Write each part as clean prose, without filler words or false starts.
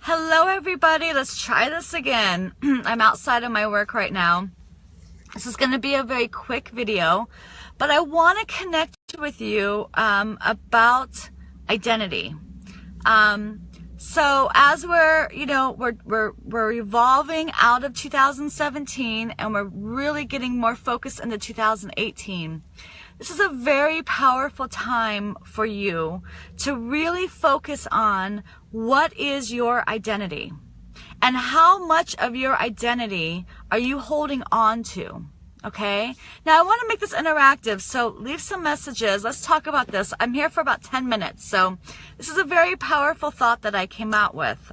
Hello everybody, let's try this again. I'm outside of my work right now. This is going to be a very quick video, but I want to connect with you about identity. So as we're evolving out of 2017 and we're really getting more focused into 2018. This is a very powerful time for you to really focus on what is your identity and how much of your identity are you holding on to, okay? Now, I want to make this interactive, so leave some messages. Let's talk about this. I'm here for about 10 minutes, so this is a very powerful thought that I came out with.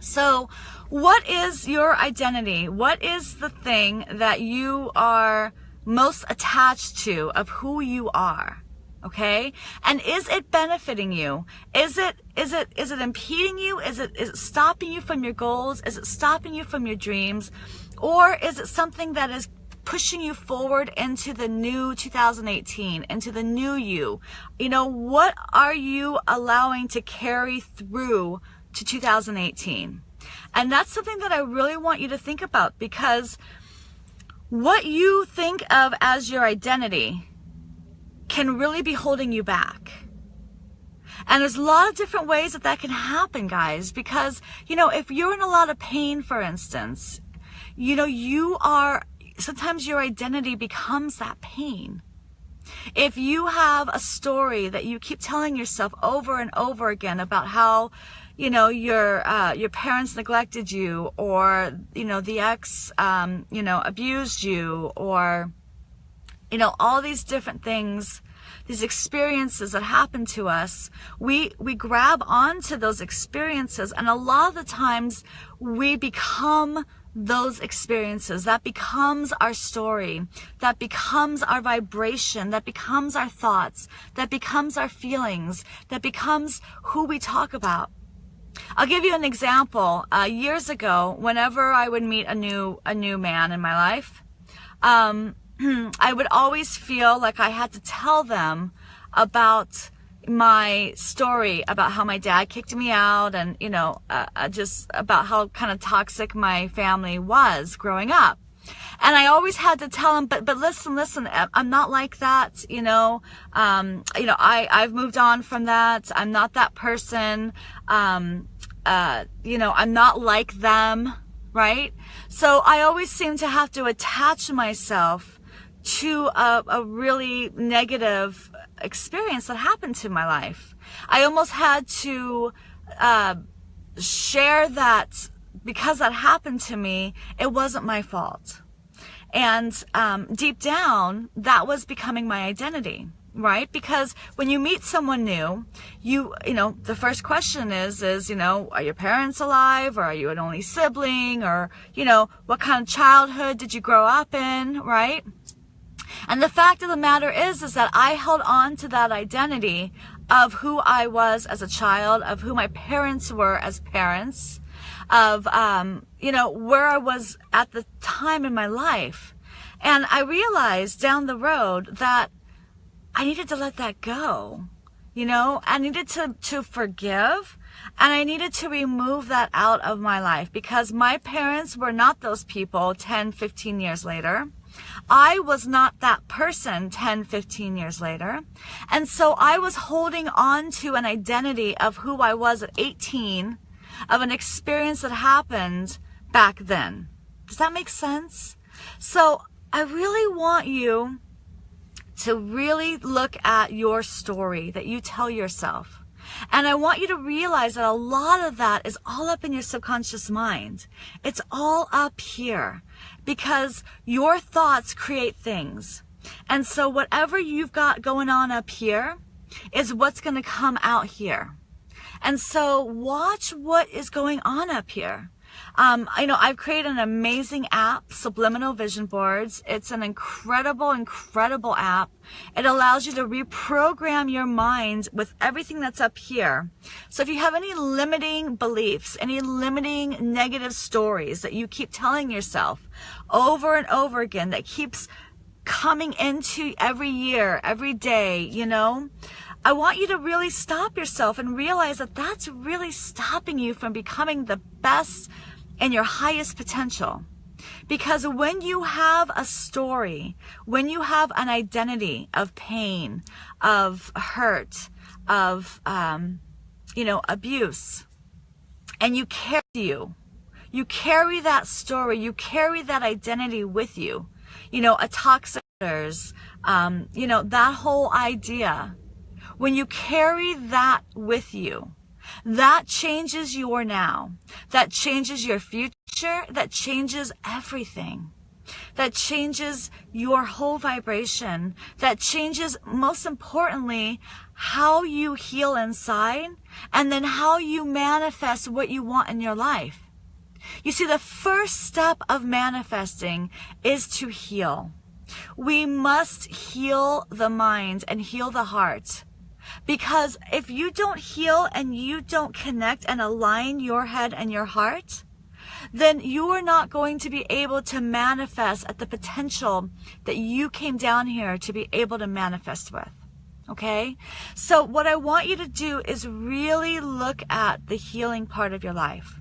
So what is your identity? What is the thing that you are most attached to of who you are? Okay? And is it benefiting you? Is it impeding you? Is it stopping you from your goals? Is it stopping you from your dreams? Or is it something that is pushing you forward into the new 2018, into the new you? You know, what are you allowing to carry through to 2018? And that's something that I really want you to think about, because what you think of as your identity can really be holding you back. And there's a lot of different ways that that can happen, guys, because, you know, if you're in a lot of pain, for instance, you know, sometimes your identity becomes that pain. If you have a story that you keep telling yourself over and over again about how, you know, your parents neglected you, or, you know, the ex, abused you, or, you know, all these different things, these experiences that happen to us, we grab onto those experiences, and a lot of the times we become those experiences. That becomes our story. That becomes our vibration. That becomes our thoughts. That becomes our feelings. That becomes who we talk about. I'll give you an example. Years ago, whenever I would meet a new man in my life, I would always feel like I had to tell them about my story, about how my dad kicked me out, and, you know, just about how kind of toxic my family was growing up. And I always had to tell them, but listen, I'm not like that, you know. I've moved on from that. I'm not that person. I'm not like them, right? So I always seem to have to attach myself to a really negative experience that happened to my life. I almost had to share that because that happened to me, it wasn't my fault. And deep down, that was becoming my identity, right? Because when you meet someone new, you know, the first question is, you know, are your parents alive, or are you an only sibling, or, you know, what kind of childhood did you grow up in, right? And the fact of the matter is that I held on to that identity of who I was as a child, of who my parents were as parents, of, you know, where I was at the time in my life. And I realized down the road that I needed to let that go. You know, I needed to forgive, and I needed to remove that out of my life, because my parents were not those people 10, 15 years later. I was not that person 10, 15 years later. And so I was holding on to an identity of who I was at 18, of an experience that happened back then. Does that make sense? So I really want you to really look at your story that you tell yourself. And I want you to realize that a lot of that is all up in your subconscious mind. It's all up here, because your thoughts create things. And so whatever you've got going on up here is what's going to come out here. And so watch what is going on up here. I've created an amazing app, Subliminal Vision Boards. It's an incredible app. It allows you to reprogram your mind with everything that's up here. So if you have any limiting beliefs, any limiting negative stories that you keep telling yourself over and over again, that keeps coming into every year, every day, you know, I want you to really stop yourself and realize that that's really stopping you from becoming the best and your highest potential. Because when you have a story, when you have an identity of pain, of hurt, of, abuse, and you carry that story, you carry that identity with you, a toxic, that whole idea. When you carry that with you, that changes your now. That changes your future. That changes everything. That changes your whole vibration. That changes, most importantly, how you heal inside and then how you manifest what you want in your life. You see, the first step of manifesting is to heal. We must heal the mind and heal the heart. Because if you don't heal and you don't connect and align your head and your heart, then you are not going to be able to manifest at the potential that you came down here to be able to manifest with. Okay? So what I want you to do is really look at the healing part of your life.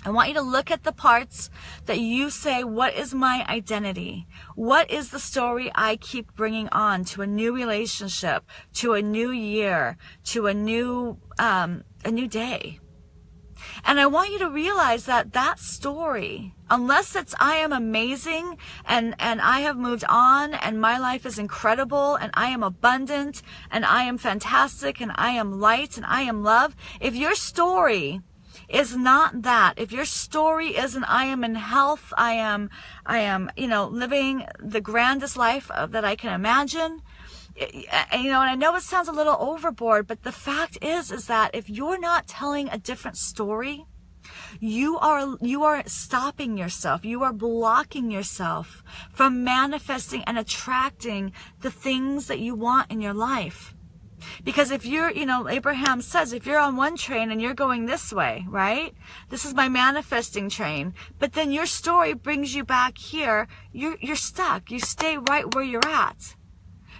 I want you to look at the parts that you say, what is my identity? What is the story I keep bringing on to a new relationship, to a new year, to a new day? And I want you to realize that that story, unless it's I am amazing and I have moved on and my life is incredible and I am abundant and I am fantastic and I am light and I am love, if your story is not that, if your story isn't I am in health, I am living the grandest life that I can imagine, and I know it sounds a little overboard, but the fact is that if you're not telling a different story, you are stopping yourself, you are blocking yourself from manifesting and attracting the things that you want in your life. Because if you're, Abraham says, if you're on one train and you're going this way, right? This is my manifesting train. But then your story brings you back here. You're stuck. You stay right where you're at.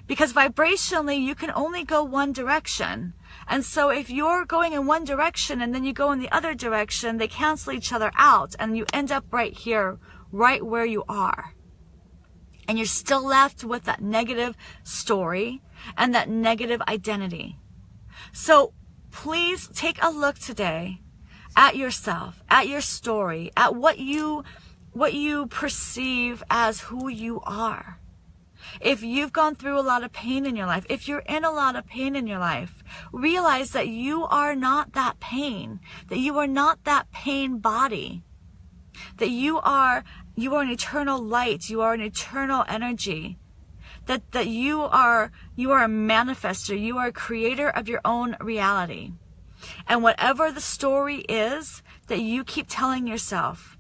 Because vibrationally, you can only go one direction. And so if you're going in one direction and then you go in the other direction, they cancel each other out and you end up right here, right where you are. And you're still left with that negative story and that negative identity. So please take a look today at yourself, at your story, at what you perceive as who you are. If you've gone through a lot of pain in your life, if you're in a lot of pain in your life, realize that you are not that pain, that you are not that pain body, that you are an eternal light, you are an eternal energy, that you are a manifester, you are a creator of your own reality. And whatever the story is that you keep telling yourself,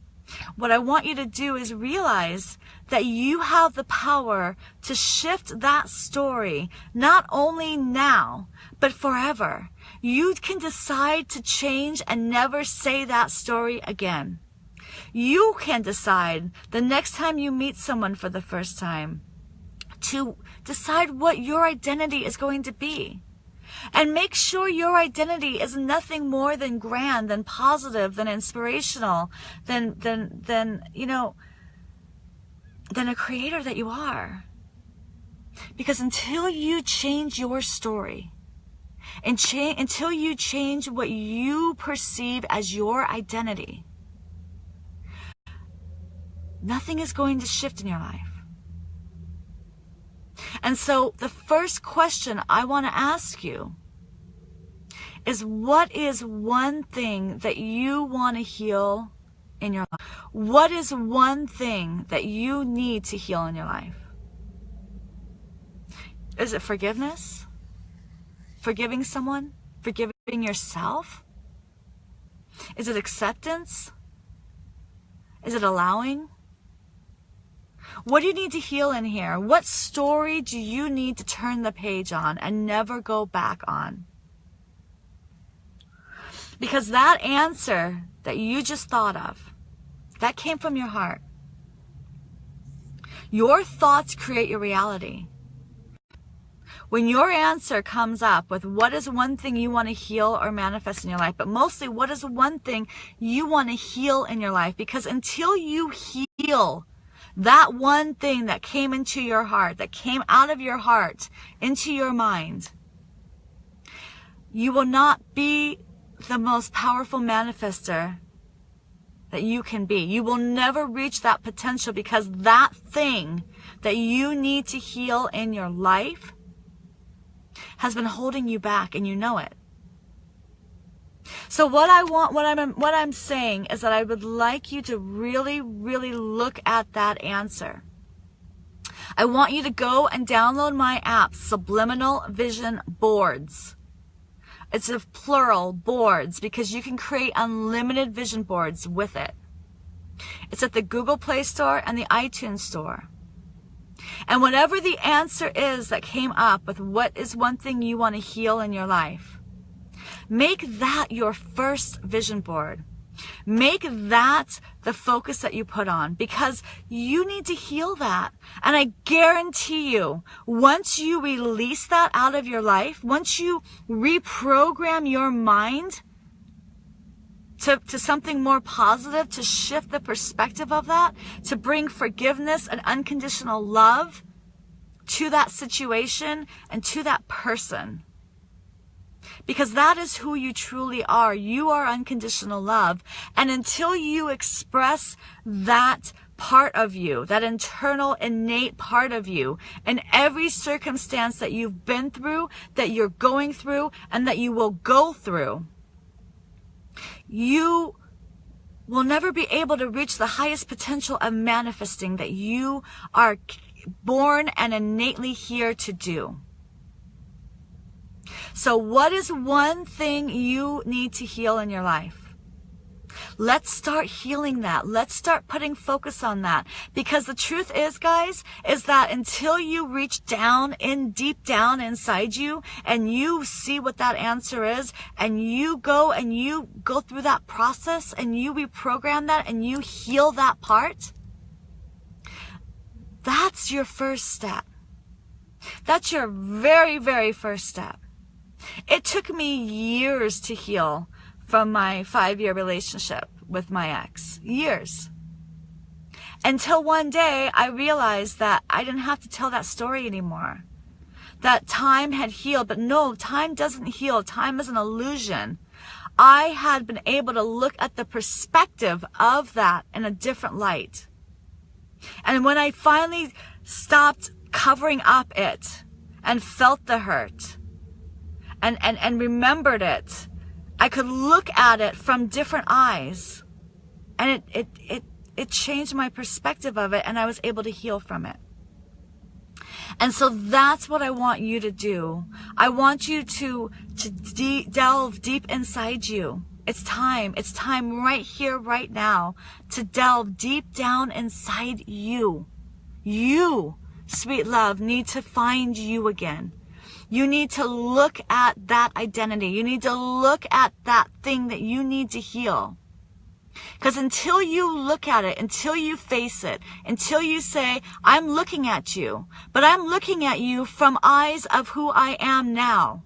what I want you to do is realize that you have the power to shift that story, not only now, but forever. You can decide to change and never say that story again. You can decide the next time you meet someone for the first time to decide what your identity is going to be. And make sure your identity is nothing more than grand, than positive, than inspirational, than a creator that you are. Because until you change your story, until you change what you perceive as your identity, nothing is going to shift in your life. And so the first question I want to ask you is, what is one thing that you want to heal in your life? What is one thing that you need to heal in your life? Is it forgiveness? Forgiving someone? Forgiving yourself? Is it acceptance? Is it allowing? What do you need to heal in here? What story do you need to turn the page on and never go back on? Because that answer that you just thought of, that came from your heart. Your thoughts create your reality. When your answer comes up with what is one thing you want to heal or manifest in your life, but mostly what is one thing you want to heal in your life, because until you heal that one thing that came into your heart, that came out of your heart into your mind, you will not be the most powerful manifester that you can be. You will never reach that potential, because that thing that you need to heal in your life has been holding you back, and you know it. So what I'm saying is that I would like you to really, really look at that answer. I want you to go and download my app, Subliminal Vision Boards. It's a plural, boards, because you can create unlimited vision boards with it. It's at the Google Play Store and the iTunes Store. And whatever the answer is that came up with what is one thing you want to heal in your life, make that your first vision board. Make that the focus that you put on, because you need to heal that. And I guarantee you, once you release that out of your life, once you reprogram your mind to something more positive, to shift the perspective of that, to bring forgiveness and unconditional love to that situation and to that person. Because that is who you truly are. You are unconditional love. And until you express that part of you, that internal innate part of you, in every circumstance that you've been through, that you're going through, and that you will go through, you will never be able to reach the highest potential of manifesting that you are born and innately here to do. So what is one thing you need to heal in your life? Let's start healing that. Let's start putting focus on that. Because the truth is, guys, is that until you reach down deep down inside you and you see what that answer is, and you go through that process and you reprogram that and you heal that part, that's your first step. That's your very, very first step. It took me years to heal from my 5-year relationship with my ex. Years. Until one day I realized that I didn't have to tell that story anymore. That time had healed, but no, time doesn't heal. Time is an illusion. I had been able to look at the perspective of that in a different light. And when I finally stopped covering up it and felt the hurt and remembered it, I could look at it from different eyes, and it changed my perspective of it, and I was able to heal from it. And so that's what I want you to do. I want you to delve deep inside you. It's time right here, right now, to delve deep down inside you. You, sweet love, need to find you again. You need to look at that identity. You need to look at that thing that you need to heal. Because until you look at it, until you face it, until you say, I'm looking at you, but I'm looking at you from eyes of who I am now,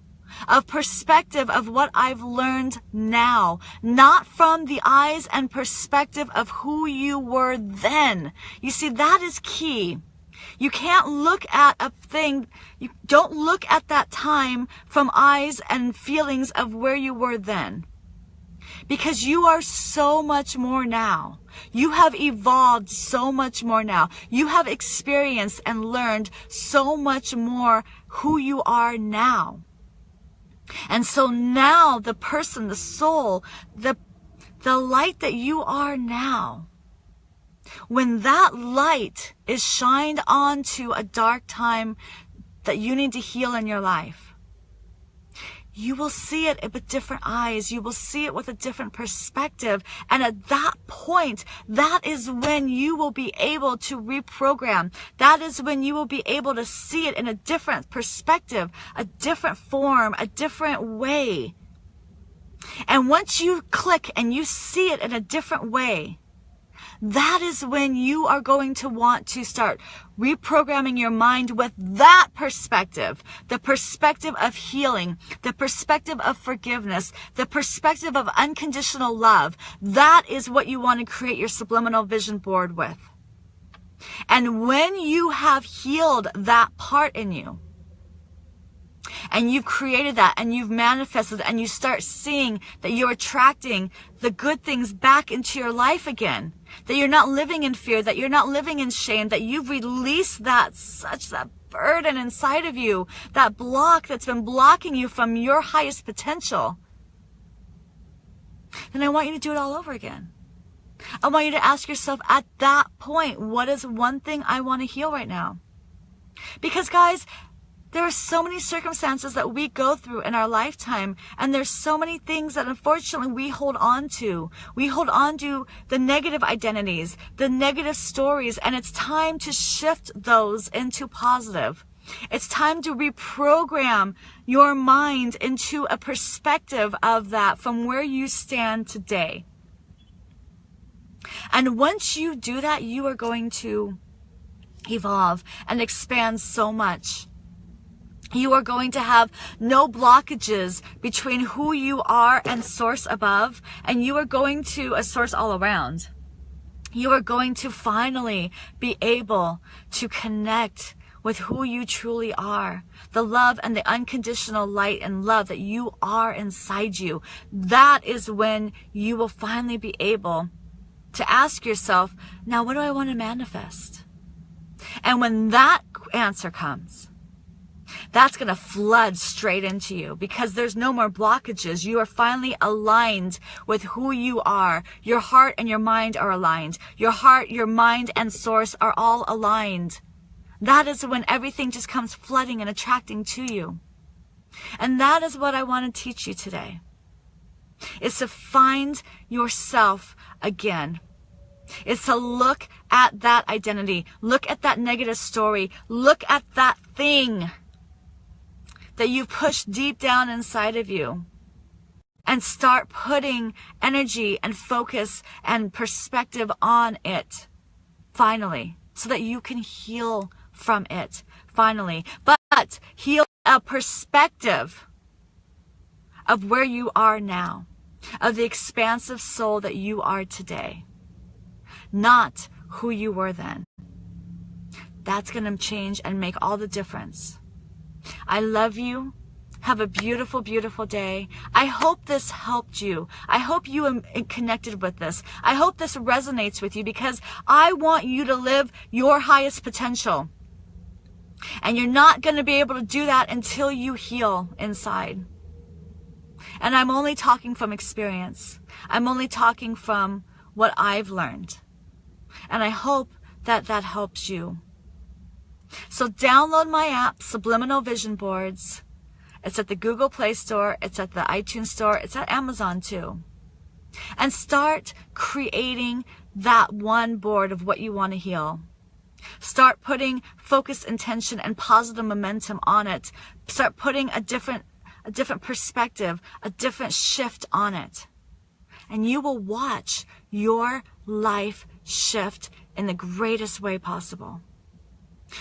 of perspective of what I've learned now, not from the eyes and perspective of who you were then. You see, that is key. You can't look at a thing, you don't look at that time from eyes and feelings of where you were then. Because you are so much more now. You have evolved so much more now. You have experienced and learned so much more who you are now. And so now the person, the soul, the light that you are now, when that light is shined onto a dark time that you need to heal in your life, you will see it with different eyes. You will see it with a different perspective. And at that point, that is when you will be able to reprogram. That is when you will be able to see it in a different perspective, a different form, a different way. And once you click and you see it in a different way, that is when you are going to want to start reprogramming your mind with that perspective, the perspective of healing, the perspective of forgiveness, the perspective of unconditional love. That is what you want to create your subliminal vision board with. And when you have healed that part in you, and you've created that, and you've manifested, and you start seeing that you're attracting the good things back into your life again, that you're not living in fear, that you're not living in shame, that you've released that burden inside of you, that block that's been blocking you from your highest potential, then I want you to do it all over again. I want you to ask yourself at that point, what is one thing I want to heal right now? Because guys, there are so many circumstances that we go through in our lifetime, and there's so many things that unfortunately we hold on to. We hold on to the negative identities, the negative stories, and it's time to shift those into positive. It's time to reprogram your mind into a perspective of that from where you stand today. And once you do that, you are going to evolve and expand so much. You are going to have no blockages between who you are and source above, and you are going to a source all around. You are going to finally be able to connect with who you truly are, the love and the unconditional light and love that you are inside you. That is when you will finally be able to ask yourself, now what do I want to manifest? And when that answer comes, that's going to flood straight into you because there's no more blockages. You are finally aligned with who you are. Your heart and your mind are aligned. Your heart, your mind, and source are all aligned. That is when everything just comes flooding and attracting to you. And that is what I want to teach you today, is to find yourself again. It's to look at that identity. Look at that negative story. Look at that thing that you've pushed deep down inside of you, and start putting energy and focus and perspective on it finally, so that you can heal from it finally. But heal a perspective of where you are now, of the expansive soul that you are today, not who you were then. That's going to change and make all the difference. I love you. Have a beautiful, beautiful day. I hope this helped you. I hope you connected with this. I hope this resonates with you, because I want you to live your highest potential. And you're not going to be able to do that until you heal inside. And I'm only talking from experience. I'm only talking from what I've learned. And I hope that that helps you. So download my app, Subliminal Vision Boards. It's at the Google Play Store. It's at the iTunes Store. It's at Amazon too. And start creating that one board of what you want to heal. Start putting focus, intention, and positive momentum on it. Start putting a different perspective, a different shift on it. And you will watch your life shift in the greatest way possible.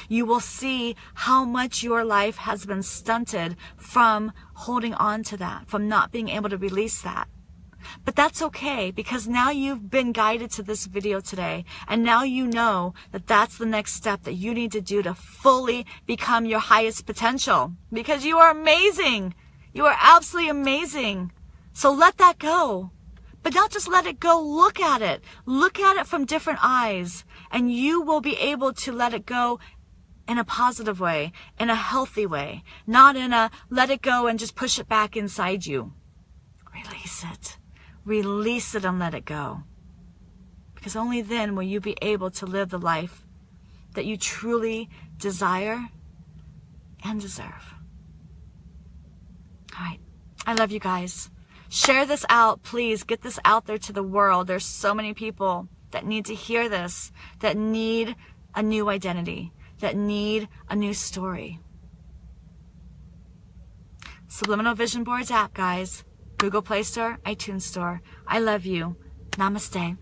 You will see how much your life has been stunted from holding on to that, from not being able to release that. But that's okay, because now you've been guided to this video today, and now you know that that's the next step that you need to do to fully become your highest potential, because you are amazing. You are absolutely amazing. So let that go. But not just let it go, look at it. Look at it from different eyes, and you will be able to let it go in a positive way, in a healthy way, not in a let it go and just push it back inside you. Release it. Release it and let it go. Because only then will you be able to live the life that you truly desire and deserve. All right. I love you guys. Share this out. Please get this out there to the world. There's so many people that need to hear this, that need a new identity, that need a new story. Subliminal Vision Boards app, guys. Google Play Store, iTunes Store. I love you. Namaste.